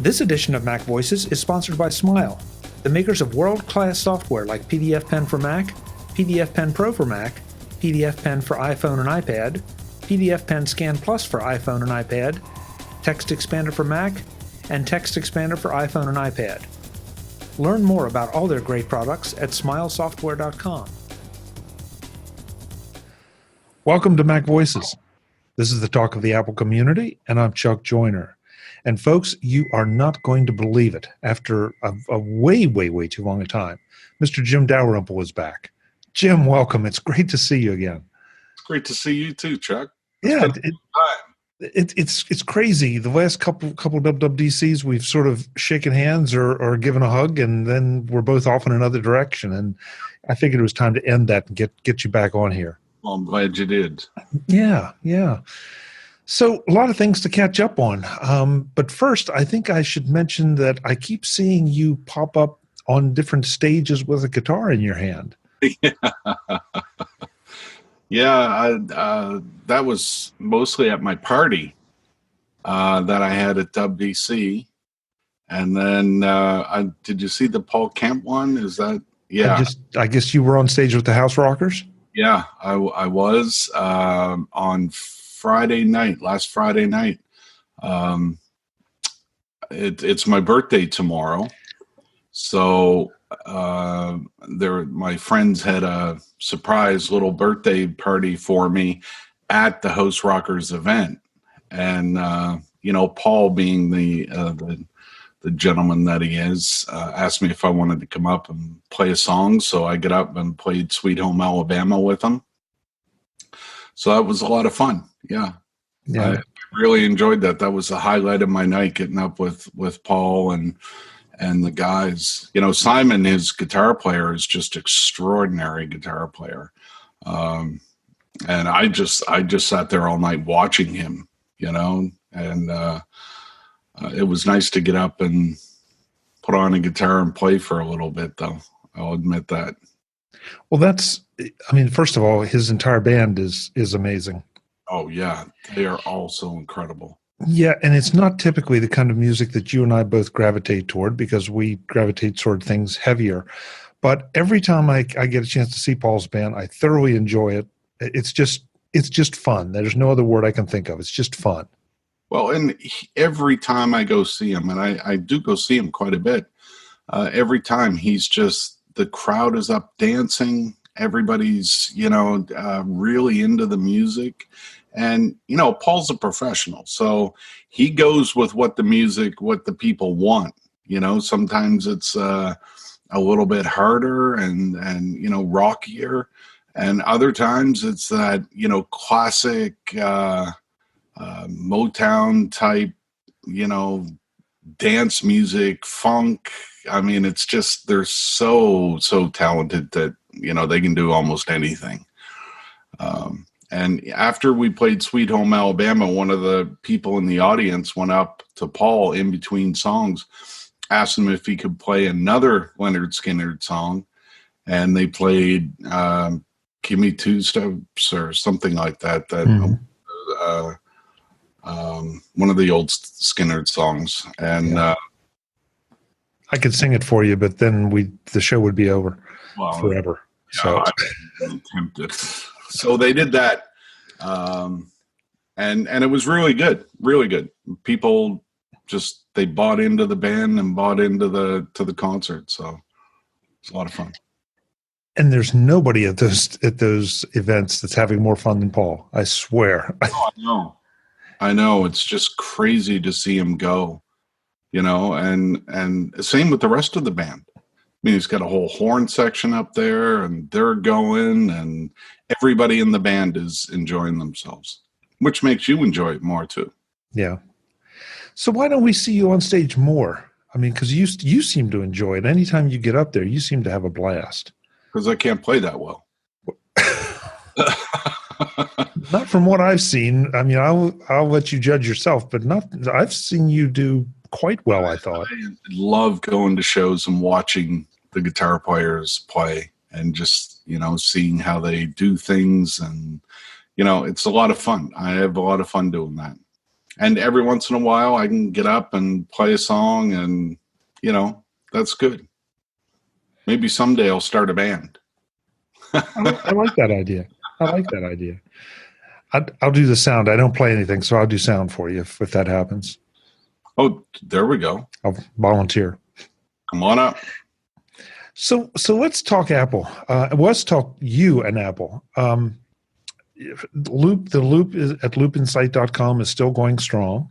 This edition of Mac Voices is sponsored by Smile, the makers of world-class software like PDF Pen for Mac, PDF Pen Pro for Mac, PDF Pen for iPhone and iPad, PDF Pen Scan Plus for iPhone and iPad, Text Expander for Mac, and Text Expander for iPhone and iPad. Learn more about all their great products at smilesoftware.com. Welcome to Mac Voices. This is the talk of the Apple community, and I'm Chuck Joyner. And folks, you are not going to believe it. After a way too long a time, Mr. Jim Dalrymple is back. Jim, welcome. It's great to see you again. It's great to see you too, Chuck. It's crazy. The last couple WWDCs, we've sort of shaken hands or given a hug, and then we're both off in another direction. And I figured it was time to end that and get you back on here. Well, I'm glad you did. Yeah. So a lot of things to catch up on. But first, I think I should mention that I keep seeing you pop up on different stages with a guitar in your hand. Yeah, that was mostly at my party that I had at WDC. And then, did you see the Paul Kemp one? Is that, yeah. I guess you were on stage with the House Rockers? Yeah, I was on Friday night, last Friday night. It's my birthday tomorrow. So my friends had a surprise little birthday party for me at the House Rockers event. And, Paul being the gentleman that he is, asked me if I wanted to come up and play a song. So I got up and played Sweet Home Alabama with him. So that was a lot of fun. Yeah. I really enjoyed that. That was the highlight of my night, getting up with Paul and the guys. Simon, his guitar player, is just extraordinary guitar player. And I just sat there all night watching him, and it was nice to get up and put on a guitar and play for a little bit, though. I'll admit that. Well, first of all, his entire band is amazing. Oh, yeah. They are all so incredible. Yeah, and it's not typically the kind of music that you and I both gravitate toward, because we gravitate toward things heavier. But every time I get a chance to see Paul's band, I thoroughly enjoy it. It's just fun. There's no other word I can think of. It's just fun. Well, and every time I go see him, and I do go see him quite a bit, every time the crowd is up dancing. Everybody's, really into the music. And, Paul's a professional, so he goes with what the people want. Sometimes it's a little bit harder and rockier. And other times it's that, classic Motown type, dance music, funk. I mean, it's just, they're so talented that, they can do almost anything. And after we played Sweet Home Alabama, one of the people in the audience went up to Paul in between songs, asked him if he could play another Lynyrd Skynyrd song. And they played Give Me Two Steps or something like that. One of the old Skynyrd songs. And I could sing it for you, but then the show would be over forever. Yeah, so I'm tempted. So they did that, and it was really good, really good. People they bought into the band and bought into the concert, so it's a lot of fun. And there's nobody at those events that's having more fun than Paul. I swear. Oh, I know. It's just crazy to see him go, and same with the rest of the band. I mean, he's got a whole horn section up there, and they're going, and everybody in the band is enjoying themselves, which makes you enjoy it more too. Yeah. So why don't we see you on stage more? I mean, because you seem to enjoy it. Anytime you get up there, you seem to have a blast. Because I can't play that well. Not from what I've seen. I mean, I'll let you judge yourself, but I've seen you do quite well, I thought. I love going to shows and watching the guitar players play and just, seeing how they do things. And, it's a lot of fun. I have a lot of fun doing that. And every once in a while, I can get up and play a song, and that's good. Maybe someday I'll start a band. I like that idea. I like that idea. I'll do the sound. I don't play anything, so I'll do sound for you if that happens. Oh, there we go. I'll volunteer. Come on up. So let's talk Apple. Let's talk you and Apple. The loop is at loopinsight.com is still going strong.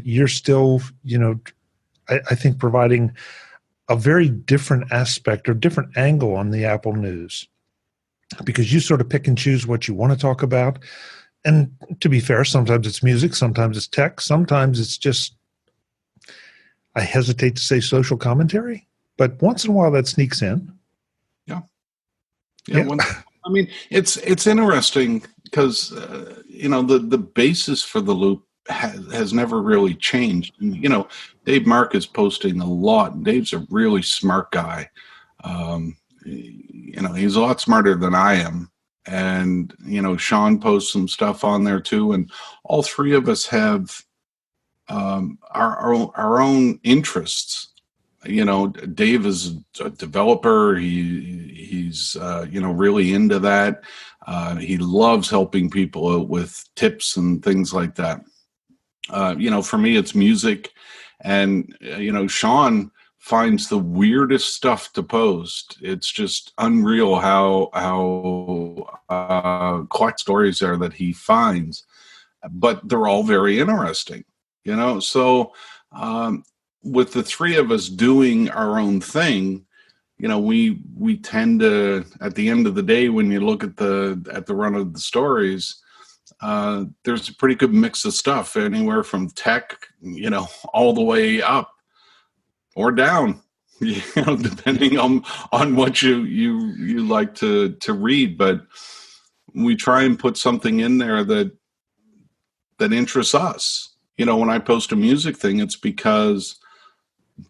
You're still, I think providing a very different aspect or different angle on the Apple news, because you sort of pick and choose what you want to talk about. And to be fair, sometimes it's music, sometimes it's tech, sometimes it's just, I hesitate to say social commentary, but once in a while that sneaks in. Yeah. I mean, it's interesting because, the basis for the loop has never really changed. And, Dave Mark is posting a lot. Dave's a really smart guy. He's a lot smarter than I am. And, Sean posts some stuff on there too. And all three of us have our own interests. Dave is a developer. He's really into that. He loves helping people out with tips and things like that. For me, it's music. And, Sean finds the weirdest stuff to post. It's just unreal how collect stories are that he finds, but they're all very interesting, so with the three of us doing our own thing, we tend to, at the end of the day, when you look at the run of the stories, there's a pretty good mix of stuff, anywhere from tech, all the way up or down, depending on what you like to read. But we try and put something in there that interests us. When I post a music thing, it's because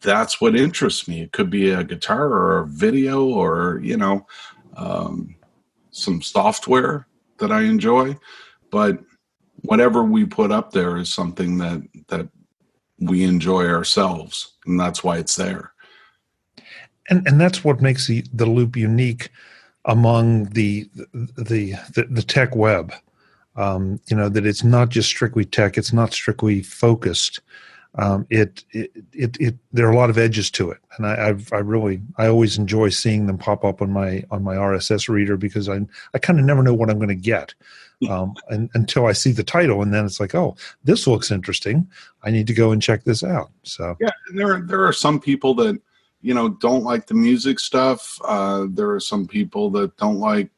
that's what interests me. It could be a guitar or a video or, some software that I enjoy. But whatever we put up there is something that we enjoy ourselves, and that's why it's there. And that's what makes the loop unique among the tech web. That it's not just strictly tech. It's not strictly focused. There are a lot of edges to it, and I always enjoy seeing them pop up on my RSS reader, because I kind of never know what I'm going to get until I see the title, and then it's like, oh, this looks interesting. I need to go and check this out. So yeah, and there are some people that don't like the music stuff. There are some people that don't like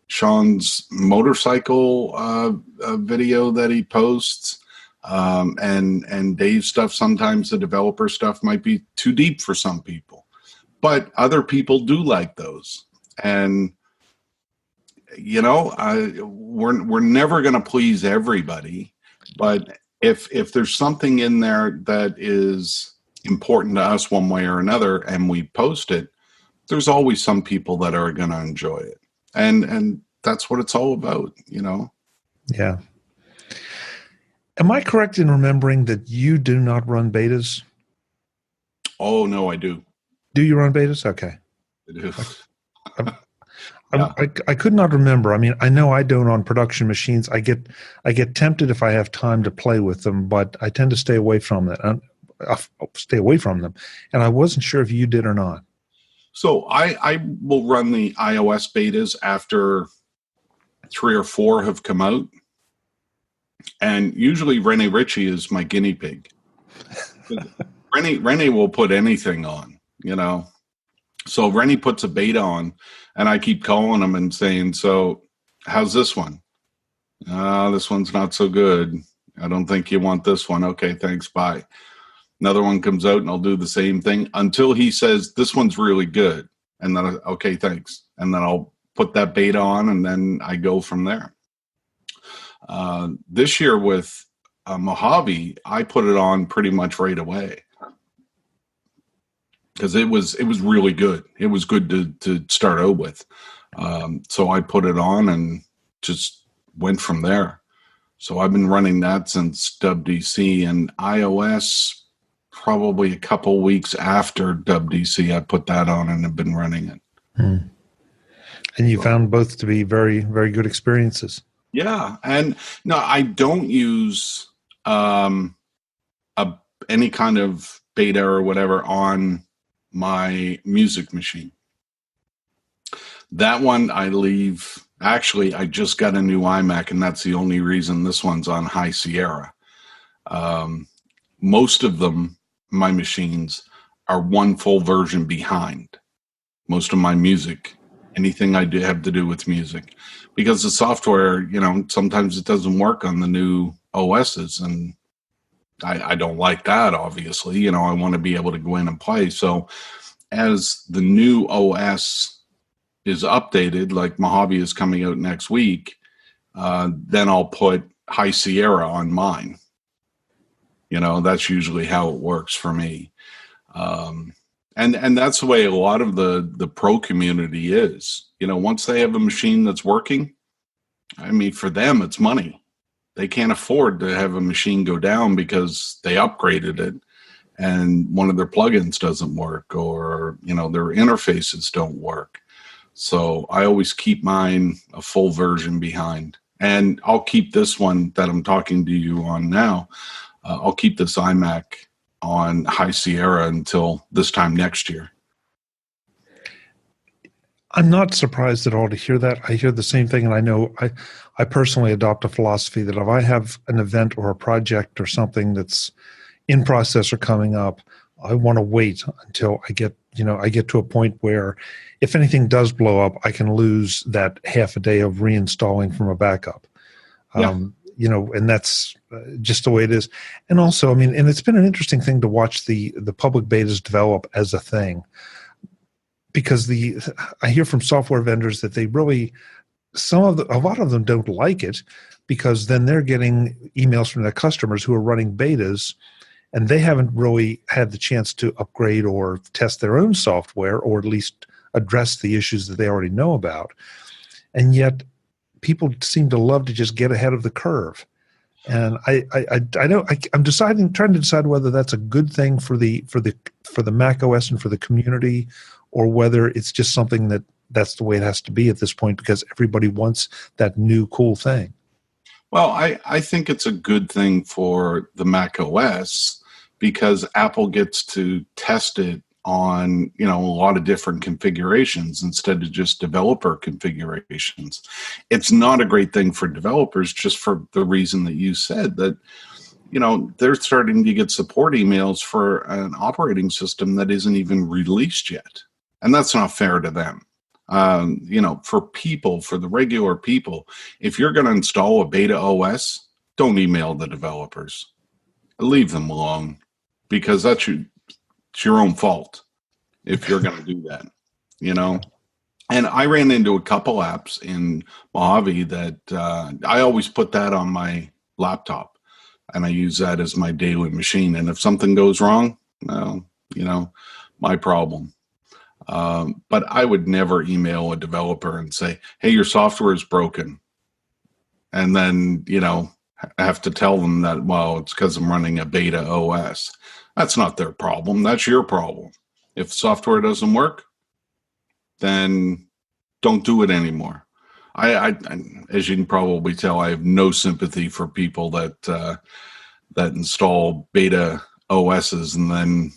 Sean's motorcycle video that he posts. And Dave's stuff, sometimes the developer stuff might be too deep for some people, but other people do like those. And, we're never going to please everybody, but if there's something in there that is important to us one way or another, and we post it, there's always some people that are going to enjoy it. And that's what it's all about, Yeah. Am I correct in remembering that you do not run betas? Oh, no, I do. Do you run betas? Okay. I do. I could not remember. I mean, I know I don't on production machines. I get tempted if I have time to play with them, but I tend to stay away from that. I'll stay away from them. And I wasn't sure if you did or not. So I will run the iOS betas after 3 or 4 have come out. And usually Rene Ritchie is my guinea pig. Rene will put anything on, So Rene puts a beta on, and I keep calling him and saying, so how's this one? This one's not so good. I don't think you want this one. Okay, thanks, bye. Another one comes out, and I'll do the same thing until he says, this one's really good. And then, okay, thanks. And then I'll put that beta on, and then I go from there. This year with Mojave, I put it on pretty much right away because it was really good. It was good to start out with. So I put it on and just went from there. So I've been running that since WDC, and iOS probably a couple weeks after WDC, I put that on and have been running it. Hmm. And you So, found both to be very, very good experiences. yeah. And no, I don't use um, any kind of beta or whatever on my music machine. That one I leave. Actually, I just got a new iMac, and that's the only reason this one's on High Sierra. Most of them, my machines, are one full version behind. Most of my music, anything I do have to do with music, because the software, sometimes it doesn't work on the new OSs, and I don't like that, obviously. I want to be able to go in and play. So as the new OS is updated, like Mojave is coming out next week, then I'll put High Sierra on mine. That's usually how it works for me. And that's the way a lot of the pro community is. Once they have a machine that's working, I mean, for them, it's money. They can't afford to have a machine go down because they upgraded it and one of their plugins doesn't work, or, their interfaces don't work. So I always keep mine a full version behind. And I'll keep this one that I'm talking to you on now. I'll keep this iMac on High Sierra until this time next year. I'm not surprised at all to hear that. I hear the same thing, and I know I personally adopt a philosophy that if I have an event or a project or something that's in process or coming up, I want to wait until I get to a point where if anything does blow up, I can lose that half a day of reinstalling from a backup. Yeah. And that's just the way it is. And also, I mean, and it's been an interesting thing to watch the public betas develop as a thing, because I hear from software vendors that they really, a lot of them don't like it, because then they're getting emails from their customers who are running betas, and they haven't really had the chance to upgrade or test their own software, or at least address the issues that they already know about. And yet people seem to love to just get ahead of the curve. And I'm trying to decide whether that's a good thing for the Mac OS and for the community, or whether it's just something that's the way it has to be at this point, because everybody wants that new cool thing. Well, I think it's a good thing for the Mac OS because Apple gets to test it on, a lot of different configurations instead of just developer configurations. It's not a great thing for developers, just for the reason that you said, that, they're starting to get support emails for an operating system that isn't even released yet. And that's not fair to them. For the regular people, if you're going to install a beta OS, don't email the developers. Leave them alone, because it's your own fault if you're going to do that, And I ran into a couple apps in Mojave that I always put that on my laptop, and I use that as my daily machine. And if something goes wrong, well, my problem. But I would never email a developer and say, hey, your software is broken. And then, have to tell them that, well, it's because I'm running a beta OS. That's not their problem. That's your problem. If software doesn't work, then don't do it anymore. I as you can probably tell, I have no sympathy for people that install beta OSs and then,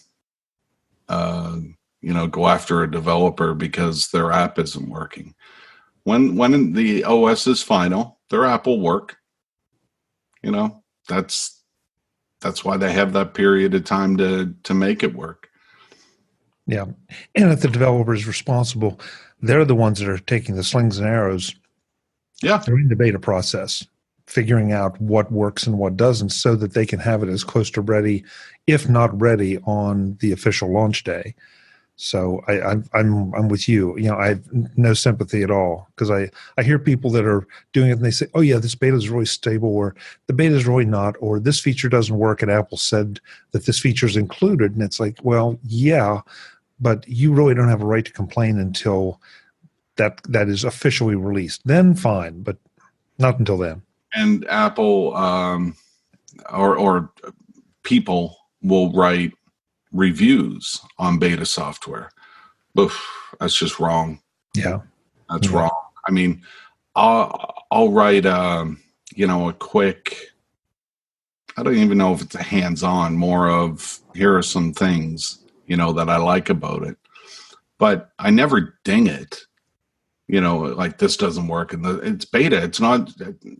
go after a developer because their app isn't working. When the OS is final, their app will work. That's why they have that period of time to make it work. Yeah. And if the developer is responsible, they're the ones that are taking the slings and arrows during the beta process, figuring out what works and what doesn't, so that they can have it as close to ready, if not ready, on the official launch day. So I'm with you. I have no sympathy at all, because I hear people that are doing it and they say, oh yeah, this beta is really stable, or the beta is really not, or this feature doesn't work and Apple said that this feature is included. And it's like, well, yeah, but you really don't have a right to complain until that is officially released. Then fine, but not until then. And Apple or people will write reviews on beta software. Oof, that's just wrong. Yeah. That's wrong. I mean, I'll write a quick, I don't even know if it's a hands-on, more of here are some things, that I like about it. But I never ding it, like this doesn't work. And it's beta. It's not,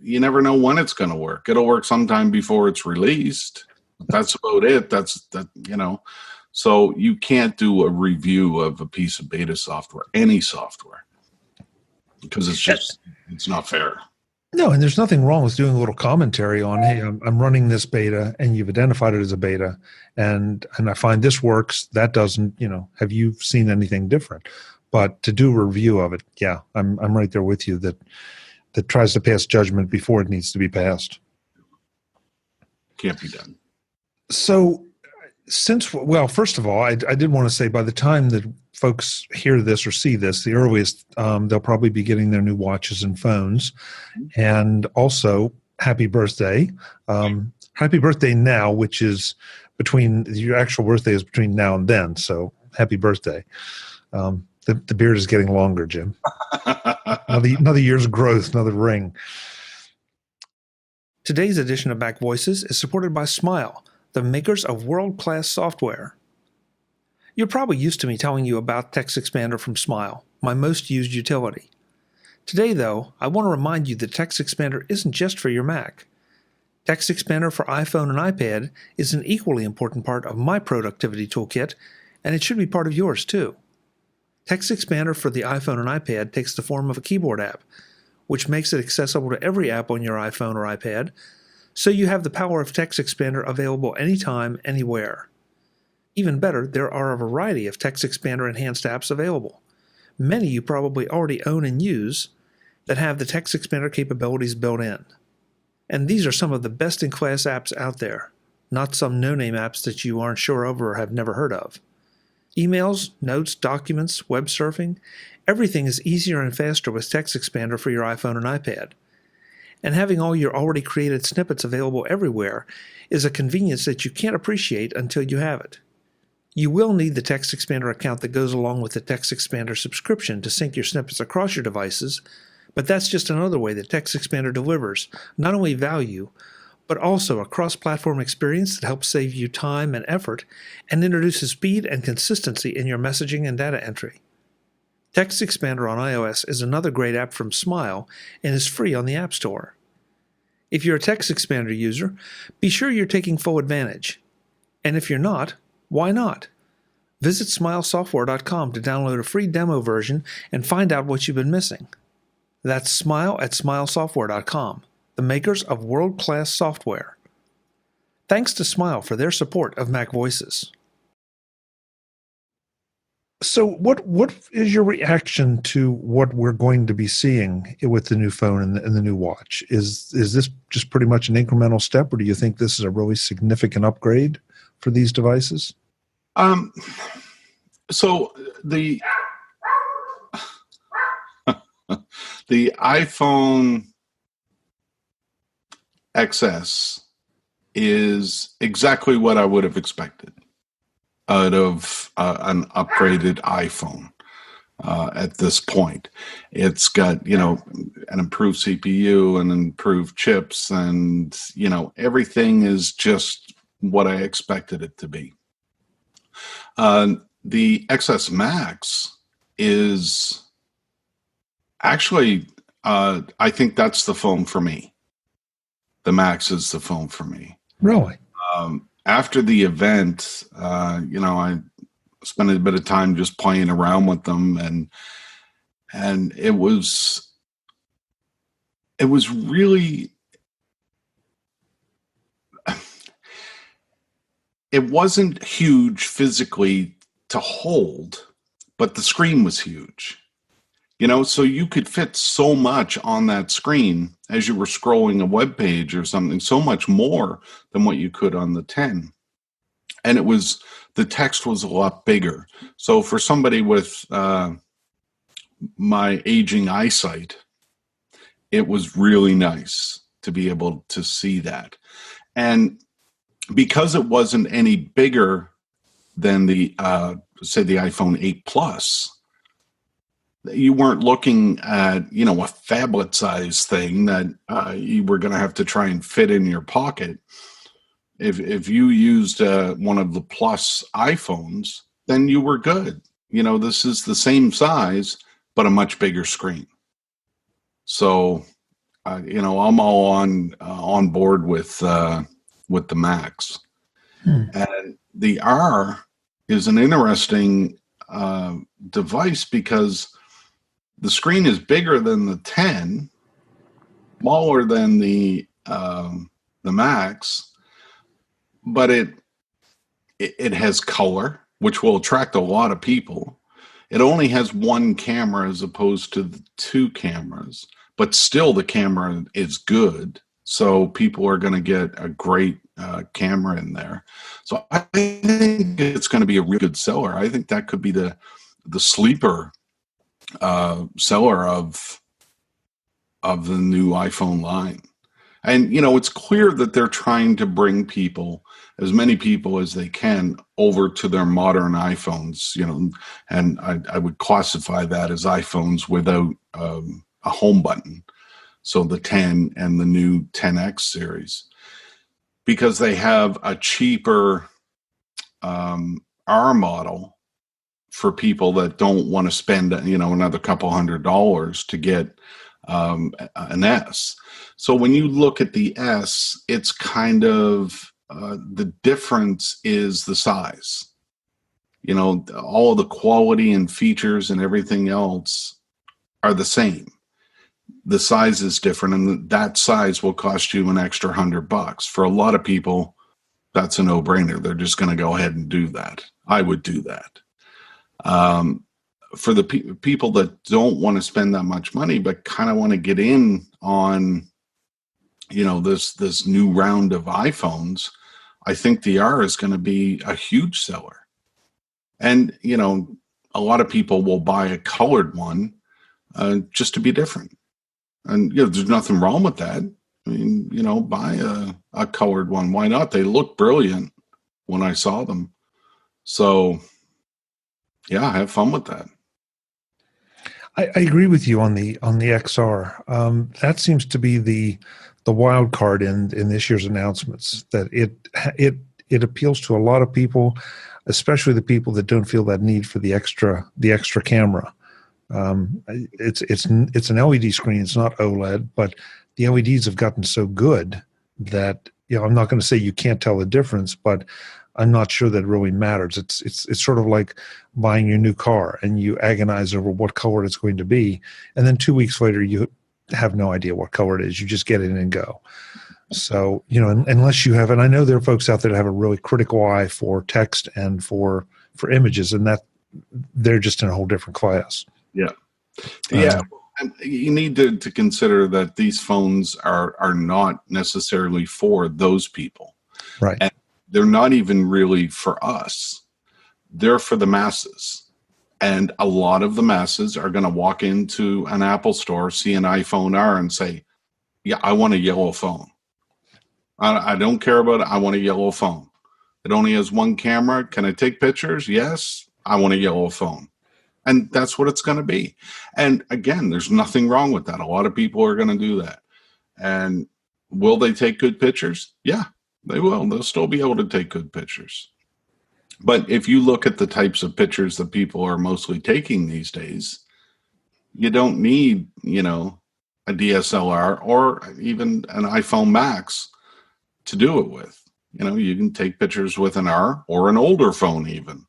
you never know when it's going to work. It'll work sometime before it's released. That's about it. So you can't do a review of a piece of beta software, any software, because it's not fair. No, and there's nothing wrong with doing a little commentary on, hey, I'm running this beta, and you've identified it as a beta, and I find this works, that doesn't, have you seen anything different? But to do a review of it, yeah, I'm right there with you that tries to pass judgment before it needs to be passed. Can't be done. So first of all, I did want to say by the time that folks hear this or see this, the earliest, they'll probably be getting their new watches and phones. And also, happy birthday. Happy birthday now, which is your actual birthday is between now and then. So happy birthday. The beard is getting longer, Jim. Another year's growth, another ring. Today's edition of MacVoices is supported by Smile, the makers of world-class software. You're probably used to me telling you about TextExpander from Smile, my most used utility. Today, though, I want to remind you that TextExpander isn't just for your Mac. TextExpander for iPhone and iPad is an equally important part of my productivity toolkit, and it should be part of yours too. TextExpander for the iPhone and iPad takes the form of a keyboard app, which makes it accessible to every app on your iPhone or iPad, so you have the power of TextExpander available anytime, anywhere. Even better, there are a variety of TextExpander enhanced apps available. Many you probably already own and use that have the TextExpander capabilities built in. And these are some of the best-in-class apps out there, not some no-name apps that you aren't sure of or have never heard of. Emails, notes, documents, web surfing, everything is easier and faster with TextExpander for your iPhone and iPad. And having all your already created snippets available everywhere is a convenience that you can't appreciate until you have it. You will need the TextExpander account that goes along with the TextExpander subscription to sync your snippets across your devices, but that's just another way that TextExpander delivers not only value, but also a cross-platform experience that helps save you time and effort and introduces speed and consistency in your messaging and data entry. TextExpander on iOS is another great app from Smile and is free on the App Store. If you're a TextExpander user, be sure you're taking full advantage. And if you're not, why not? Visit smilesoftware.com to download a free demo version and find out what you've been missing. That's smile at smilesoftware.com, the makers of world-class software. Thanks to Smile for their support of MacVoices. So what is your reaction to what we're going to be seeing with the new phone and the new watch? Is this just pretty much an incremental step, or do you think this is a really significant upgrade for these devices? So the iPhone XS is exactly what I would have expected out of an upgraded iPhone at this point. It's got, an improved CPU and improved chips, and, everything is just what I expected it to be. The XS Max is actually, I think that's the phone for me. The Max is the phone for me. Really? After the event, I spent a bit of time just playing around with them, and it was really, it wasn't huge physically to hold, but the screen was huge. So you could fit so much on that screen as you were scrolling a web page or something, so much more than what you could on the 10. And the text was a lot bigger. So for somebody with my aging eyesight, it was really nice. to be able to see that. And because it wasn't any bigger than the, say, the iPhone 8 Plus, you weren't looking at, a phablet size thing that you were going to have to try and fit in your pocket. If you used one of the Plus iPhones, then you were good. This is the same size, but a much bigger screen. So, I'm all on board with the Macs. And the R is an interesting device because the screen is bigger than the 10, smaller than the Macs, but it has color, which will attract a lot of people. It only has one camera as opposed to the two cameras, but still the camera is good. So people are going to get a great camera in there. So I think it's going to be a really good seller. I think that could be the sleeper seller of the new iPhone line. And, it's clear that they're trying to bring as many people as they can over to their modern iPhones, and I would classify that as iPhones without a home button. So the 10 and the new 10X series, because they have a cheaper R model for people that don't want to spend, another couple $100 to get an S. So when you look at the S, it's kind of the difference is the size. All of the quality and features and everything else are the same. The size is different, and that size will cost you an extra $100. For a lot of people, that's a no-brainer. They're just going to go ahead and do that. I would do that. For the people that don't want to spend that much money, but kind of want to get in on, this new round of iPhones, I think the R is going to be a huge seller. And, a lot of people will buy a colored one just to be different. And, there's nothing wrong with that. I mean, buy a colored one. Why not? They look brilliant when I saw them. So, yeah, have fun with that. I agree with you on the XR. That seems to be the wild card in this year's announcements. That it appeals to a lot of people, especially the people that don't feel that need for the extra camera. It's an LED screen. It's not OLED, but the LEDs have gotten so good that I'm not going to say you can't tell the difference, but I'm not sure that really matters. It's sort of like buying your new car and you agonize over what color it's going to be, and then 2 weeks later you have no idea what color it is. You just get it and go. So unless you have, and I know there are folks out there that have a really critical eye for text and for images, and that they're just in a whole different class. Yeah. And you need to consider that these phones are not necessarily for those people. Right. And they're not even really for us. They're for the masses. And a lot of the masses are going to walk into an Apple store, see an iPhone R and say, yeah, I want a yellow phone. I don't care about it. I want a yellow phone. It only has one camera. Can I take pictures? Yes. I want a yellow phone. And that's what it's going to be. And again, there's nothing wrong with that. A lot of people are going to do that. And will they take good pictures? Yeah, they will. They'll still be able to take good pictures. But if you look at the types of pictures that people are mostly taking these days, you don't need, a DSLR or even an iPhone Max to do it with. You can take pictures with an R or an older phone even.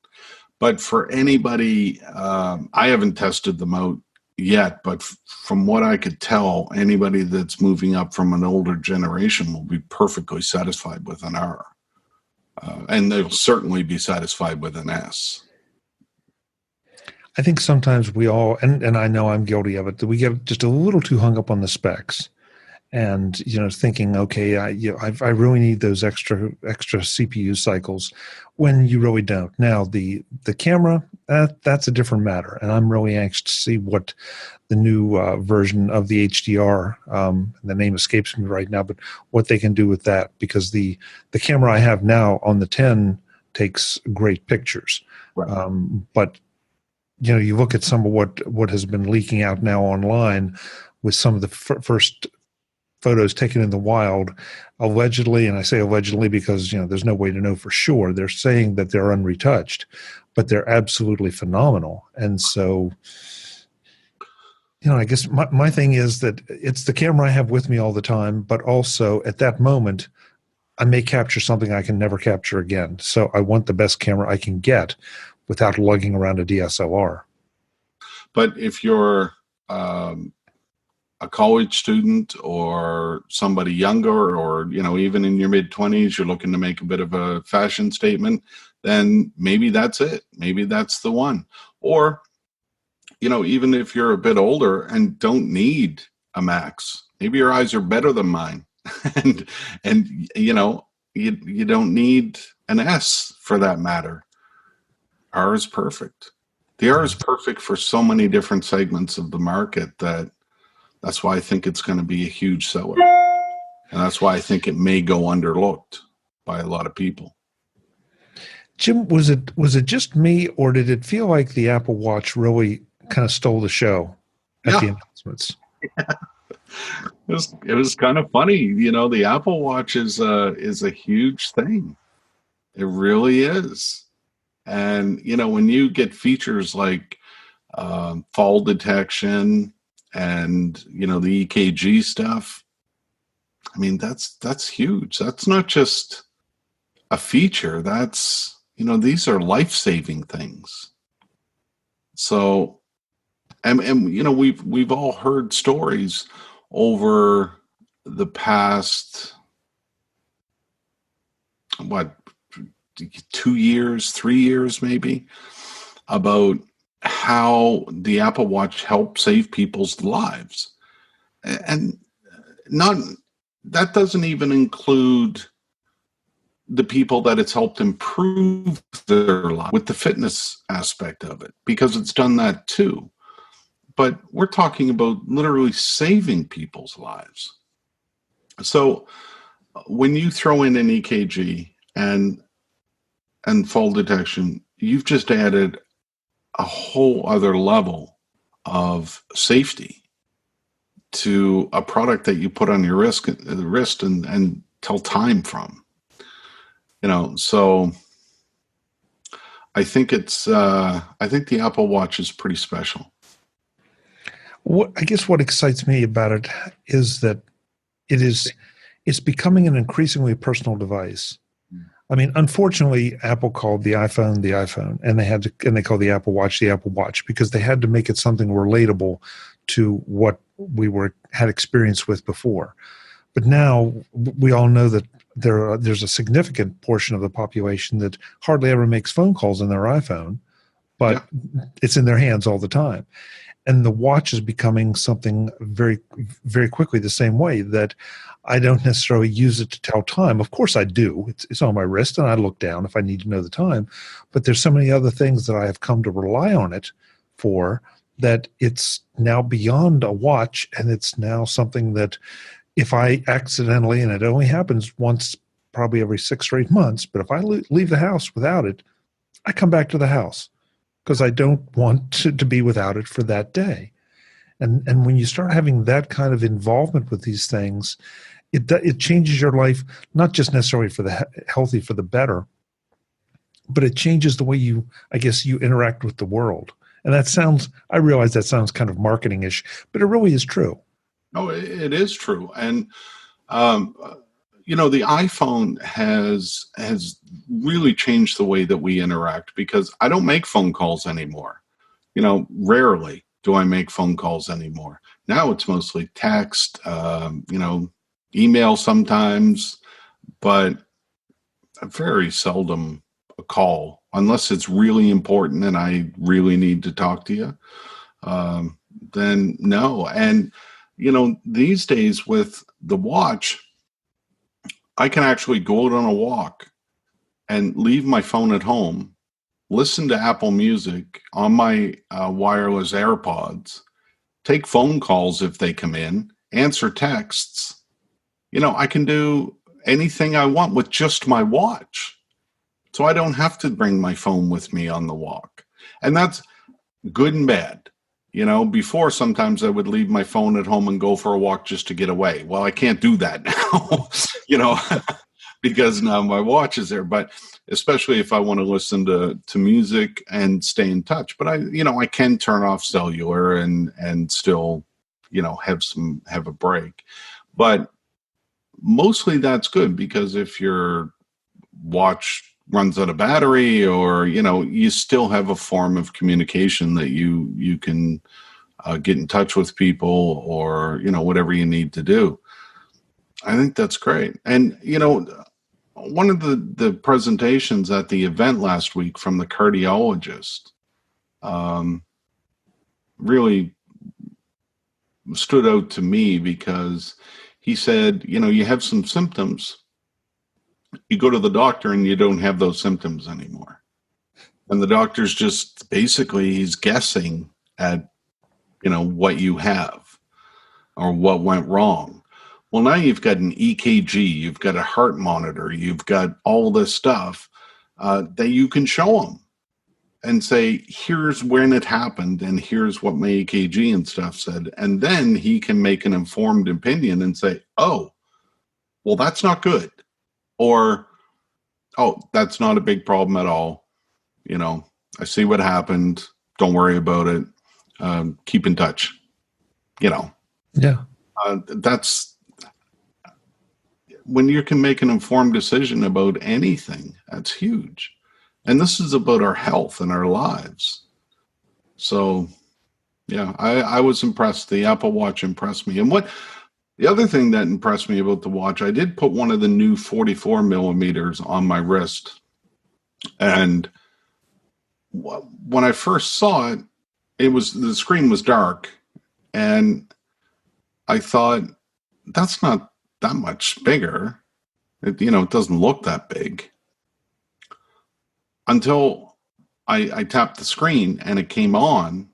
But for anybody, I haven't tested them out yet, but from what I could tell, anybody that's moving up from an older generation will be perfectly satisfied with an R. And they'll certainly be satisfied with an S. I think sometimes we all, and I know I'm guilty of it, that we get just a little too hung up on the specs. and thinking, okay, I really need those extra CPU cycles, when you really don't. Now the camera, that's a different matter, and I'm really anxious to see what the new version of the HDR, the name escapes me right now, but what they can do with that, because the camera I have now on the 10 takes great pictures, Right. But you look at some of what has been leaking out now online with some of the first photos taken in the wild, allegedly, and I say allegedly because there's no way to know for sure. They're saying that they're unretouched, but they're absolutely phenomenal. And so, I guess my thing is that it's the camera I have with me all the time, but also at that moment, I may capture something I can never capture again. So I want the best camera I can get without lugging around a DSLR. But if you're a college student or somebody younger, or even in your mid-20s, you're looking to make a bit of a fashion statement, then maybe that's it. Maybe that's the one. Or even if you're a bit older and don't need a Max, maybe your eyes are better than mine, and you don't need an S for that matter. R is perfect. The R is perfect for so many different segments of the market that's why I think it's going to be a huge seller. And that's why I think it may go underlooked by a lot of people. Jim, was it just me, or did it feel like the Apple Watch really kind of stole the show at the announcements? Yeah. It was kind of funny. The Apple Watch is a huge thing. It really is. And, when you get features like fall detection and, the EKG stuff, I mean, that's huge. That's not just a feature. That's, these are life-saving things. So, and we've all heard stories over the past, 2 years, 3 years maybe, about how the Apple Watch helped save people's lives. And that doesn't even include the people that it's helped improve their life with the fitness aspect of it, because it's done that too. But we're talking about literally saving people's lives. So when you throw in an EKG and fall detection, you've just added a whole other level of safety to a product that you put on your wrist and tell time from. So I think I think the Apple Watch is pretty special. I guess what excites me about it is that it's becoming an increasingly personal device. I mean, unfortunately, Apple called the iPhone, and they called the Apple Watch because they had to make it something relatable to what we had experience with before. But now we all know that there's a significant portion of the population that hardly ever makes phone calls on their iPhone, but it's in their hands all the time. And the watch is becoming something very, very quickly the same way, that I don't necessarily use it to tell time. Of course I do. It's on my wrist, and I look down if I need to know the time. But there's so many other things that I have come to rely on it for, that it's now beyond a watch, and it's now something that if I accidentally, and it only happens once probably every 6 or 8 months, but if I leave the house without it, I come back to the house because I don't want to be without it for that day. And when you start having that kind of involvement with these things, it changes your life, not just necessarily for the healthy, for the better, but it changes the way you interact with the world. And I realize that sounds kind of marketing-ish, but it really is true. No, it is true. And, the iPhone has really changed the way that we interact, because I don't make phone calls anymore. Rarely do I make phone calls anymore. Now it's mostly text, email sometimes, but very seldom a call, unless it's really important and I really need to talk to you. Then no. And, these days with the watch, I can actually go out on a walk and leave my phone at home, listen to Apple Music on my wireless AirPods, take phone calls if they come in, answer texts. I can do anything I want with just my watch. So I don't have to bring my phone with me on the walk. And that's good and bad. Before, sometimes I would leave my phone at home and go for a walk just to get away. Well, I can't do that now, because now my watch is there. But especially if I want to listen to music and stay in touch. But I can turn off cellular and still, have a break. But mostly that's good, because if your watch runs out of battery, or you still have a form of communication that you can get in touch with people, or whatever you need to do. I think that's great. And one of the presentations at the event last week from the cardiologist really stood out to me, because he said, you have some symptoms, you go to the doctor and you don't have those symptoms anymore. And the doctor's just basically, he's guessing at, what you have or what went wrong. Well, now you've got an EKG, you've got a heart monitor, you've got all this stuff that you can show them and say, here's when it happened, and here's what my EKG and stuff said. And then he can make an informed opinion and say, oh, well, that's not good. Or, oh, that's not a big problem at all. I see what happened. Don't worry about it. Keep in touch. Yeah. That's when you can make an informed decision about anything. That's huge. And this is about our health and our lives. So, yeah, I was impressed. The Apple Watch impressed me. And the other thing that impressed me about the watch, I did put one of the new 44 millimeters on my wrist. And when I first saw it, the screen was dark. And I thought, that's not that much bigger. It doesn't look that big. Until I tapped the screen and it came on.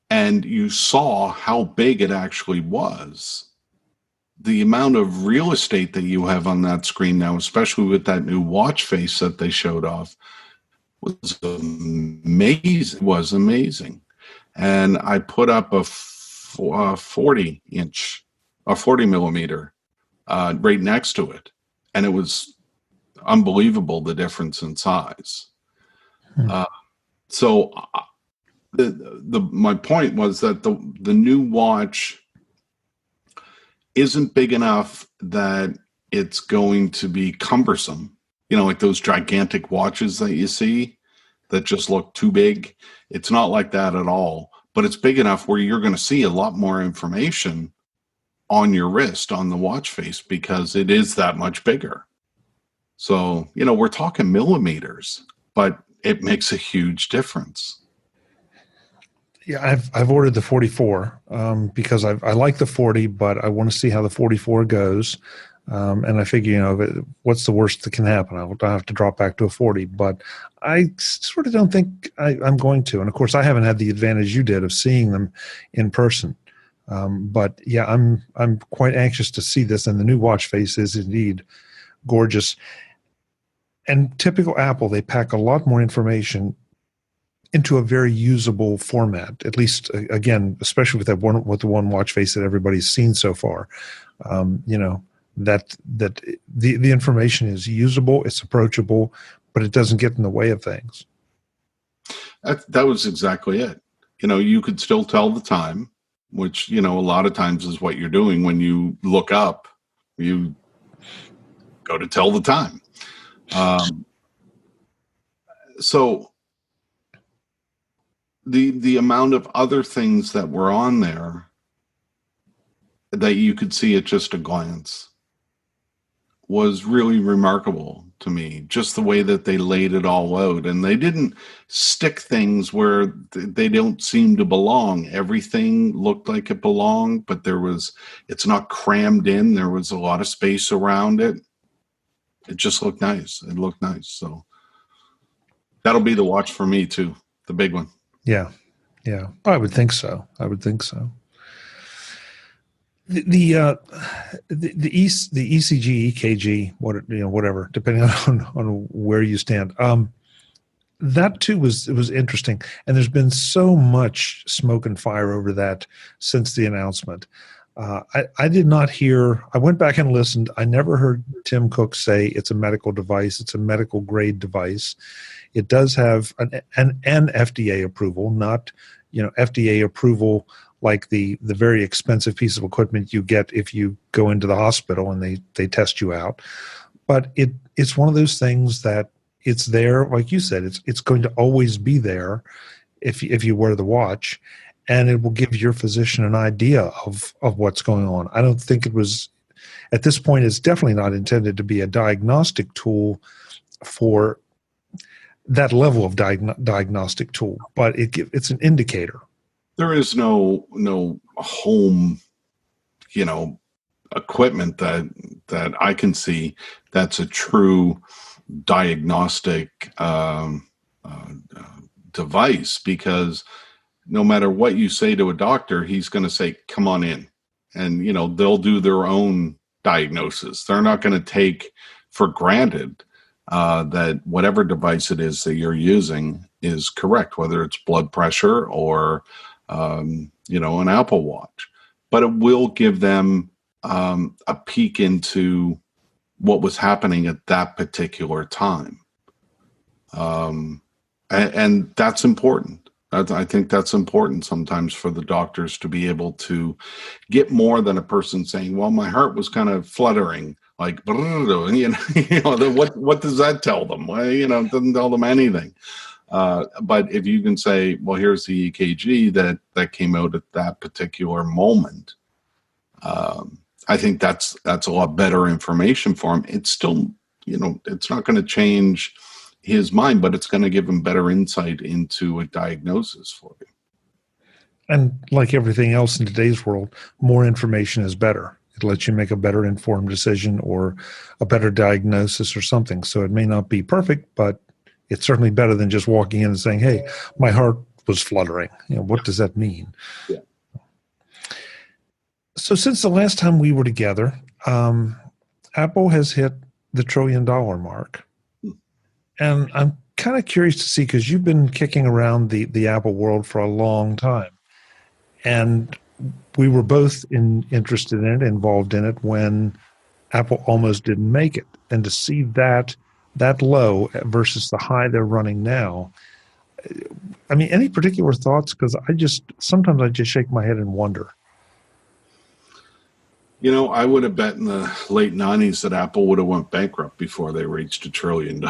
And you saw how big it actually was. The amount of real estate that you have on that screen now, especially with that new watch face that they showed off, was amazing. And I put up a 40 millimeter right next to it. And it was unbelievable, the difference in size. So my point was that the new watch isn't big enough that it's going to be cumbersome. Like those gigantic watches that you see that just look too big. It's not like that at all. But it's big enough where you're going to see a lot more information on your wrist, on the watch face, because it is that much bigger. So, we're talking millimeters, but it makes a huge difference. Yeah, I've ordered the 44 because I like the 40, but I want to see how the 44 goes. And I figure, what's the worst that can happen? I'll have to drop back to a 40, but I sort of don't think I'm going to. And of course, I haven't had the advantage you did of seeing them in person. But yeah, I'm quite anxious to see this. And the new watch face is indeed gorgeous. And typical Apple, they pack a lot more information into a very usable format, at least, again, especially with the one watch face that everybody's seen so far. That the information is usable, it's approachable, but it doesn't get in the way of things. That was exactly it. You could still tell the time, which, a lot of times is what you're doing when you look up, you go to tell the time. So the amount of other things that were on there that you could see at just a glance was really remarkable, to me, just the way that they laid it all out. And they didn't stick things where they don't seem to belong. Everything looked like it belonged, but it's not crammed in. There was a lot of space around it. It just looked nice. It looked nice. So that'll be the watch for me too, the big one. Yeah. Yeah. I would think so. The ECG, EKG, whatever, depending on where you stand. That too was interesting, and there's been so much smoke and fire over that since the announcement. I did not hear. I went back and listened. I never heard Tim Cook say it's a medical device. It's a medical grade device. It does have an FDA approval, not FDA approval like the very expensive piece of equipment you get if you go into the hospital and they test you out. But it's one of those things that it's there, like you said, it's going to always be there if you wear the watch, and it will give your physician an idea of what's going on. I don't think it was, at this point, it's definitely not intended to be a diagnostic tool for that level of diagnostic tool, but it's an indicator. There is no home, equipment that I can see that's a true diagnostic device, because no matter what you say to a doctor, he's going to say, come on in. And, they'll do their own diagnosis. They're not going to take for granted that whatever device it is that you're using is correct, whether it's blood pressure or an Apple Watch. But it will give them a peek into what was happening at that particular time. And that's important. I think that's important sometimes for the doctors to be able to get more than a person saying, well, my heart was kind of fluttering, like, what does that tell them? Well, it doesn't tell them anything. But if you can say, well, here's the EKG that came out at that particular moment, I think that's a lot better information for him. It's still, it's not going to change his mind, but it's going to give him better insight into a diagnosis for you. And like everything else in today's world, more information is better. It lets you make a better informed decision or a better diagnosis or something. So it may not be perfect, but it's certainly better than just walking in and saying, hey, my heart was fluttering. What does that mean? Yeah. So since the last time we were together, Apple has hit the $1 trillion mark. And I'm kind of curious to see, because you've been kicking around the Apple world for a long time. And we were both interested in it, involved in it when Apple almost didn't make it. And to see that low versus the high they're running now, I mean, any particular thoughts? Because sometimes I just shake my head and wonder. I would have bet in the late 90s that Apple would have went bankrupt before they reached $1 trillion.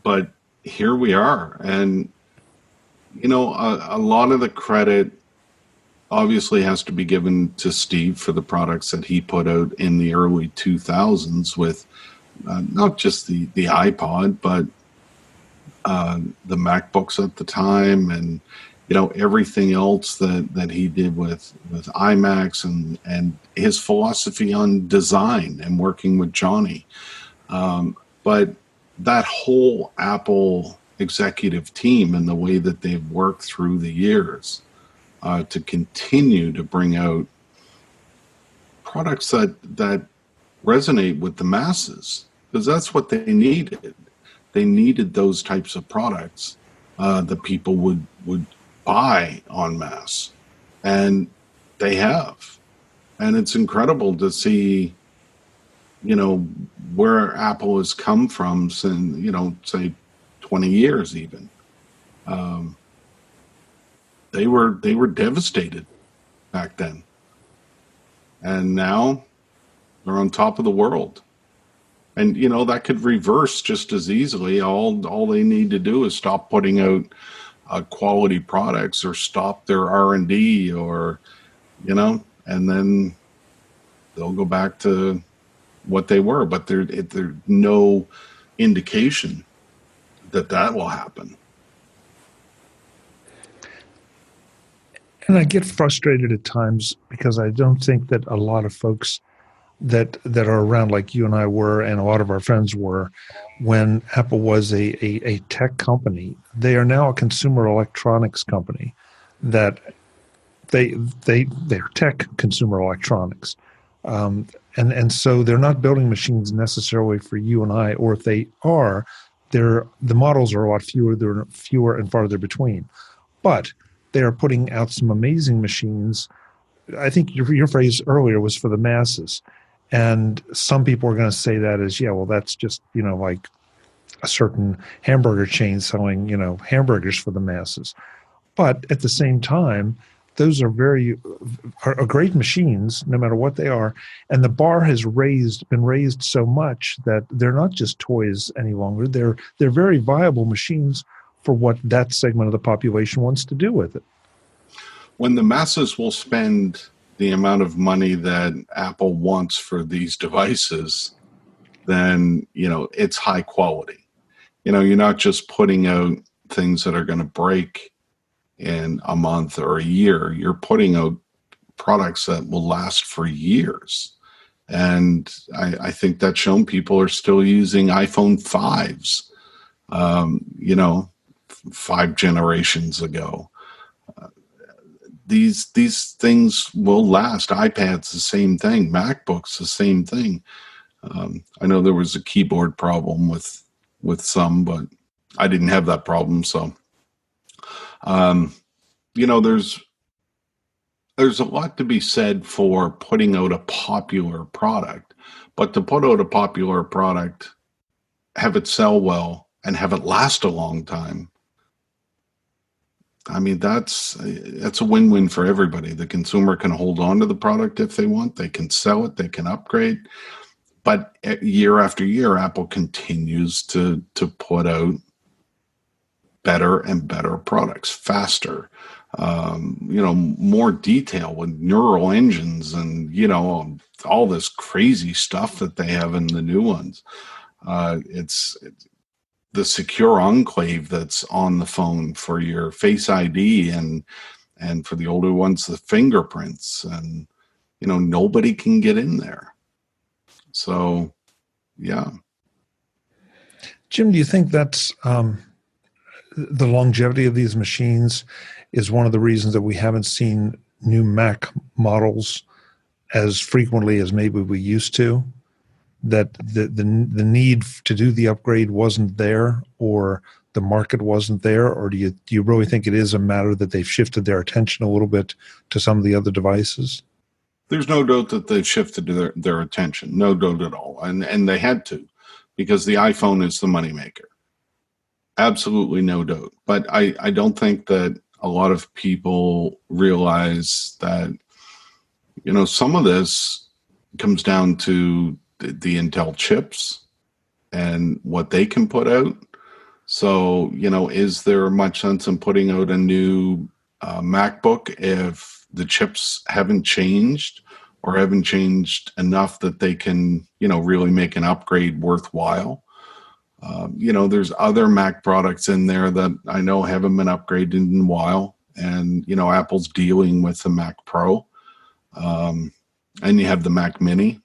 But here we are. And, a lot of the credit obviously has to be given to Steve for the products that he put out in the early 2000s with not just the iPod, but the MacBooks at the time, and everything else that he did with iMacs and his philosophy on design and working with Johnny. But that whole Apple executive team and the way that they've worked through the years to continue to bring out products that resonate with the masses, because that's what they needed. They needed those types of products that people would buy en masse, and they have. And it's incredible to see, where Apple has come from since, say 20 years even. They were devastated back then. And now they're on top of the world. And, that could reverse just as easily. All they need to do is stop putting out quality products, or stop their R&D, or and then they'll go back to what they were, but there's no indication that will happen. And I get frustrated at times because I don't think that a lot of folks that are around like you and I were, and a lot of our friends were, when Apple was a tech company. They are now a consumer electronics company. That they're tech consumer electronics, and so they're not building machines necessarily for you and I, or if they are, the models are a lot fewer. They're fewer and farther between, but they are putting out some amazing machines. I think your phrase earlier was for the masses. And some people are going to say that as, yeah, well, that's just, like a certain hamburger chain selling, hamburgers for the masses. But at the same time, those are are great machines, no matter what they are. And the bar has been raised so much that they're not just toys any longer. They're very viable machines for what that segment of the population wants to do with it. When the masses will spend the amount of money that Apple wants for these devices, then, it's high quality. You're not just putting out things that are going to break in a month or a year. You're putting out products that will last for years. And I think that's shown. People are still using iPhone 5s, 5 generations ago. These things will last. iPad's the same thing. MacBook's the same thing. I know there was a keyboard problem with some, but I didn't have that problem. So, there's a lot to be said for putting out a popular product, but to put out a popular product, have it sell well, and have it last a long time. I mean, that's a win-win for everybody. The consumer can hold on to the product if they want. They can sell it. They can upgrade. But year after year, Apple continues to put out better and better products, faster, more detail with neural engines and, all this crazy stuff that they have in the new ones. It's the secure enclave that's on the phone for your Face ID and for the older ones, the fingerprints, and, nobody can get in there. So, yeah. Jim, do you think that's the longevity of these machines is one of the reasons that we haven't seen new Mac models as frequently as maybe we used to? That the need to do the upgrade wasn't there, or the market wasn't there, or do you really think it is a matter that they've shifted their attention a little bit to some of the other devices? There's no doubt that they've shifted their attention. No doubt at all. And they had to, because the iPhone is the moneymaker. Absolutely no doubt. But I don't think that a lot of people realize that, some of this comes down to the Intel chips and what they can put out. So, is there much sense in putting out a new MacBook if the chips haven't changed or haven't changed enough that they can, really make an upgrade worthwhile? There's other Mac products in there that I know haven't been upgraded in a while. And, Apple's dealing with the Mac Pro. And you have the Mac Mini.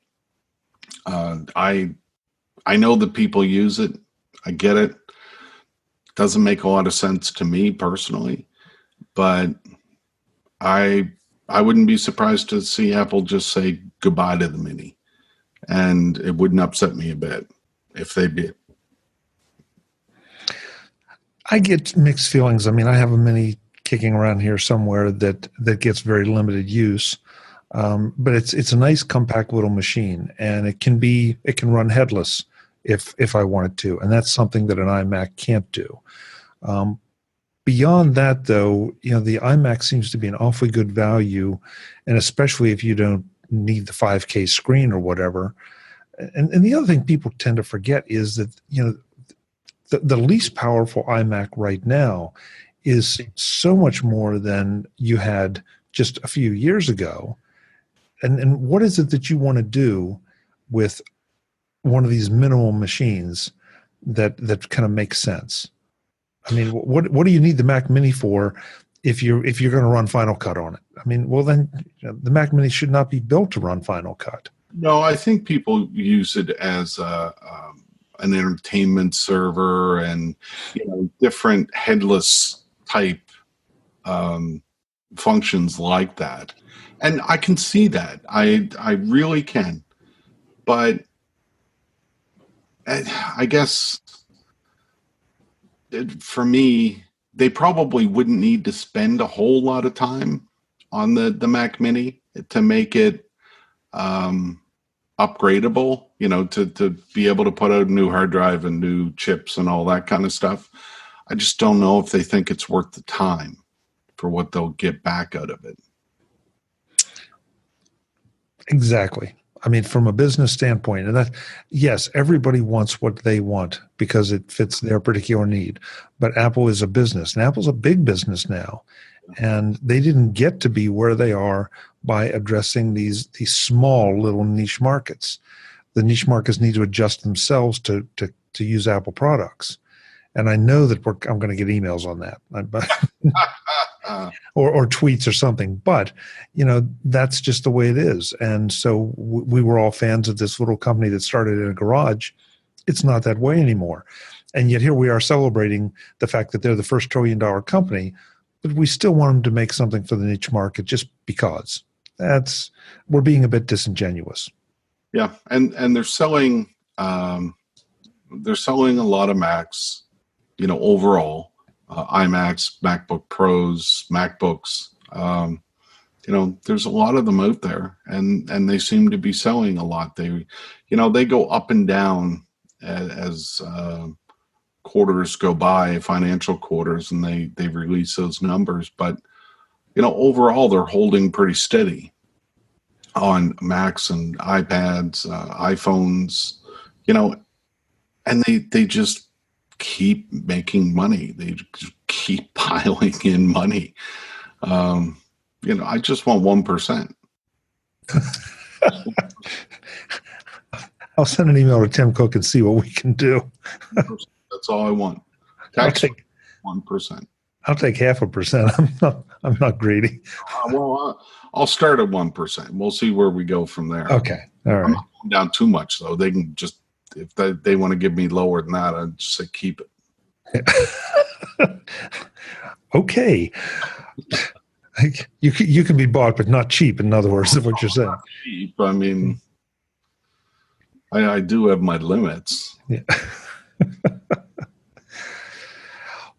I know that people use it. I get it. Doesn't make a lot of sense to me personally, but I wouldn't be surprised to see Apple just say goodbye to the Mini, and it wouldn't upset me a bit if they did. I get mixed feelings. I mean, I have a Mini kicking around here somewhere that gets very limited use. But it's a nice compact little machine, and it can run headless if I wanted to, and that's something that an iMac can't do. Beyond that, though, the iMac seems to be an awfully good value, and especially if you don't need the 5K screen or whatever. And the other thing people tend to forget is that the least powerful iMac right now is so much more than you had just a few years ago. And what is it that you want to do with one of these minimal machines that kind of makes sense. I mean, what do you need the Mac Mini for if you're going to run Final Cut on it? I mean, well then the Mac Mini should not be built to run Final Cut. No, I think people use it as an entertainment server and different headless type functions like that. And I can see that. I really can. But I guess for me, they probably wouldn't need to spend a whole lot of time on the Mac Mini to make it upgradable, to be able to put out a new hard drive and new chips and all that kind of stuff. I just don't know if they think it's worth the time for what they'll get back out of it. Exactly. I mean, from a business standpoint, and that, yes, everybody wants what they want because it fits their particular need. But Apple is a business, and Apple's a big business now. And they didn't get to be where they are by addressing these small little niche markets. The niche markets need to adjust themselves to use Apple products. And I know that I'm going to get emails on that, or tweets or something. But that's just the way it is. And so we were all fans of this little company that started in a garage. It's not that way anymore. And yet here we are celebrating the fact that they're the first $1 trillion company. But we still want them to make something for the niche market just because. We're being a bit disingenuous. Yeah, and they're selling a lot of Macs, overall, iMacs, MacBook Pros, MacBooks. There's a lot of them out there, and they seem to be selling a lot. They go up and down as quarters go by, financial quarters, and they release those numbers. But overall, they're holding pretty steady on Macs and iPads, iPhones, and they just keep making money. They just keep piling in money. I just want 1%. I'll send an email to Tim Cook and see what we can do. That's all I want. Tax 1%. I'll take 0.5%. I'm not greedy. I'll start at 1%. We'll see where we go from there. Okay. All right. I'm not going down too much, though. They can just, if they want to give me lower than that, I'd just say keep it. Okay. You can be bought, but not cheap, in other words, is what you're saying. Cheap. I mean, I do have my limits. Yeah.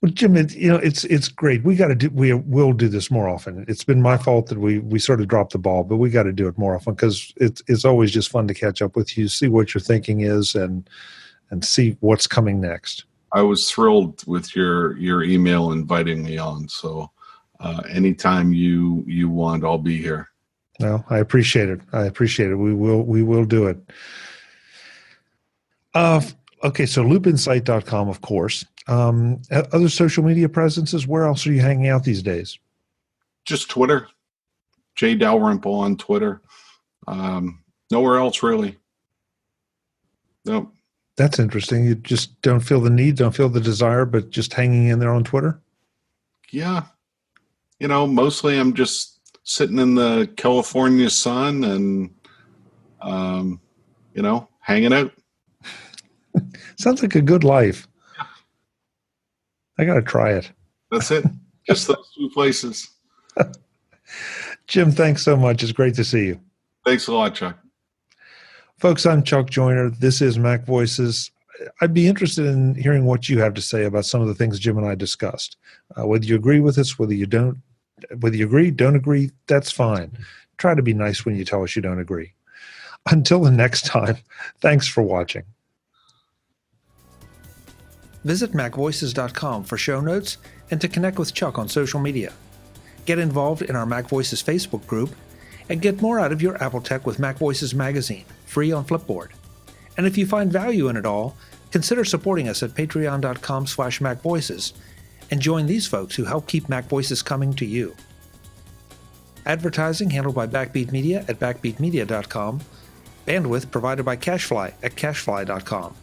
Well, Jim, it's great. We'll do this more often. It's been my fault that we sort of dropped the ball, but we got to do it more often because it's always just fun to catch up with you, see what your thinking is, and see what's coming next. I was thrilled with your email inviting me on. So anytime you want, I'll be here. Well, I appreciate it. We will do it. Okay, so loopinsight.com, of course. Other social media presences, where else are you hanging out these days? Just Twitter. J Dalrymple on Twitter. Nowhere else, really. Nope. That's interesting. You just don't feel the need, don't feel the desire, but just hanging in there on Twitter? Yeah. Mostly I'm just sitting in the California sun and, hanging out. Sounds like a good life. I got to try it. That's it. Just those two places. Jim, thanks so much. It's great to see you. Thanks a lot, Chuck. Folks, I'm Chuck Joyner. This is Mac Voices. I'd be interested in hearing what you have to say about some of the things Jim and I discussed. Whether you agree with us, whether you agree, don't agree, that's fine. Try to be nice when you tell us you don't agree. Until the next time, thanks for watching. Visit MacVoices.com for show notes and to connect with Chuck on social media. Get involved in our Mac Voices Facebook group and get more out of your Apple Tech with Mac Voices magazine, free on Flipboard. And if you find value in it all, consider supporting us at patreon.com/MacVoices and join these folks who help keep Mac Voices coming to you. Advertising handled by Backbeat Media at backbeatmedia.com. Bandwidth provided by CacheFly at cachefly.com.